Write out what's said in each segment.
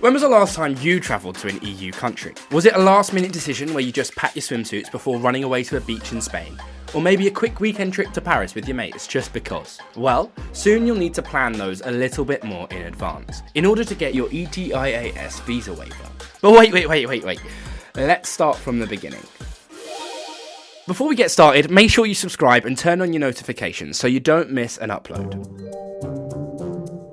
When was the last time you travelled to an EU country? Was it a last-minute decision where you just packed your swimsuits before running away to a beach in Spain? Or maybe a quick weekend trip to Paris with your mates just because? Well, soon you'll need to plan those a little bit more in advance in order to get your ETIAS visa waiver. But wait. Let's start from the beginning. Before we get started, make sure you subscribe and turn on your notifications so you don't miss an upload.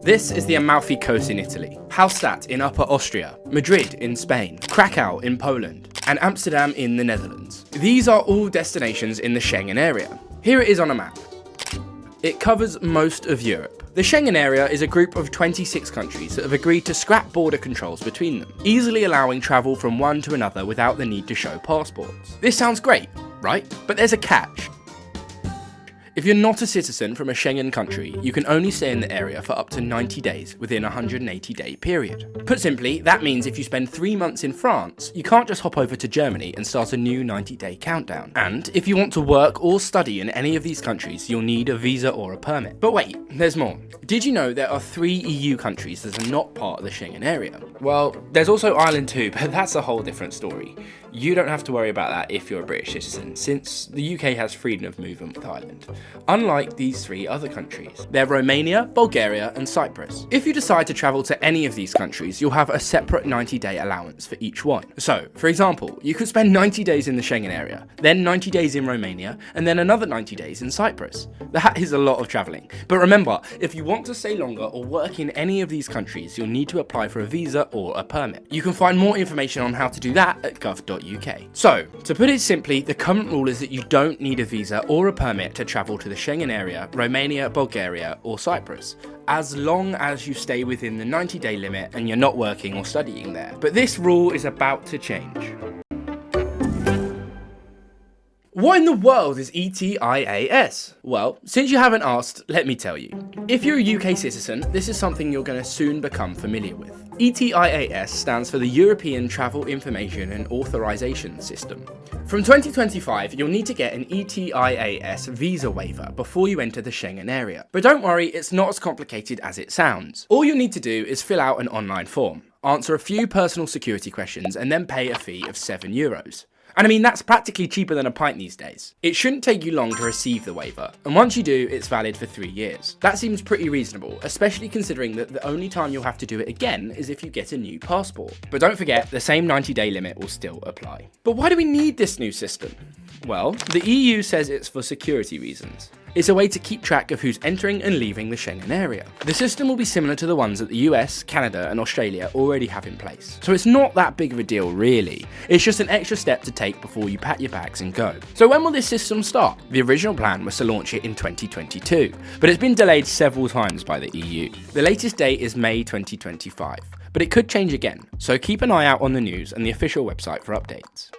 This is the Amalfi Coast in Italy, Hallstatt in Upper Austria, Madrid in Spain, Krakow in Poland, and Amsterdam in the Netherlands. These are all destinations in the Schengen Area. Here it is on a map. It covers most of Europe. The Schengen Area is a group of 26 countries that have agreed to scrap border controls between them, easily allowing travel from one to another without the need to show passports. This sounds great, right? But there's a catch. If you're not a citizen from a Schengen country, you can only stay in the area for up to 90 days within a 180-day period. Put simply, that means if you spend 3 months in France, you can't just hop over to Germany and start a new 90-day countdown. And if you want to work or study in any of these countries, you'll need a visa or a permit. But wait, there's more. Did you know there are 3 EU countries that are not part of the Schengen area? Well, there's also Ireland too, but that's a whole different story. You don't have to worry about that if you're a British citizen, since the UK has freedom of movement with Ireland. Unlike these 3 other countries, they're Romania, Bulgaria, and Cyprus. If you decide to travel to any of these countries, you'll have a separate 90-day allowance for each one. So, for example, you could spend 90 days in the Schengen area, then 90 days in Romania, and then another 90 days in Cyprus. That is a lot of travelling. But remember, if you want to stay longer or work in any of these countries, you'll need to apply for a visa or a permit. You can find more information on how to do that at gov.uk. So, to put it simply, the current rule is that you don't need a visa or a permit to travel to the Schengen area, Romania, Bulgaria, or Cyprus, as long as you stay within the 90-day limit and you're not working or studying there. But this rule is about to change. What in the world is ETIAS? Well, since you haven't asked, let me tell you. If you're a UK citizen, this is something you're going to soon become familiar with. ETIAS stands for the European Travel Information and Authorization System. From 2025, you'll need to get an ETIAS visa waiver before you enter the Schengen area. But don't worry, it's not as complicated as it sounds. All you need to do is fill out an online form, answer a few personal security questions, and then pay a fee of €7. And I mean, that's practically cheaper than a pint these days. It shouldn't take you long to receive the waiver, and once you do, it's valid for 3 years. That seems pretty reasonable, especially considering that the only time you'll have to do it again is if you get a new passport. But don't forget, the same 90-day limit will still apply. But why do we need this new system? Well, the EU says it's for security reasons. It's a way to keep track of who's entering and leaving the Schengen area. The system will be similar to the ones that the US, Canada, and Australia already have in place. So it's not that big of a deal, really. It's just an extra step to take before you pack your bags and go. So when will this system start? The original plan was to launch it in 2022, but it's been delayed several times by the EU. The latest date is May 2025, but it could change again. So keep an eye out on the news and the official website for updates.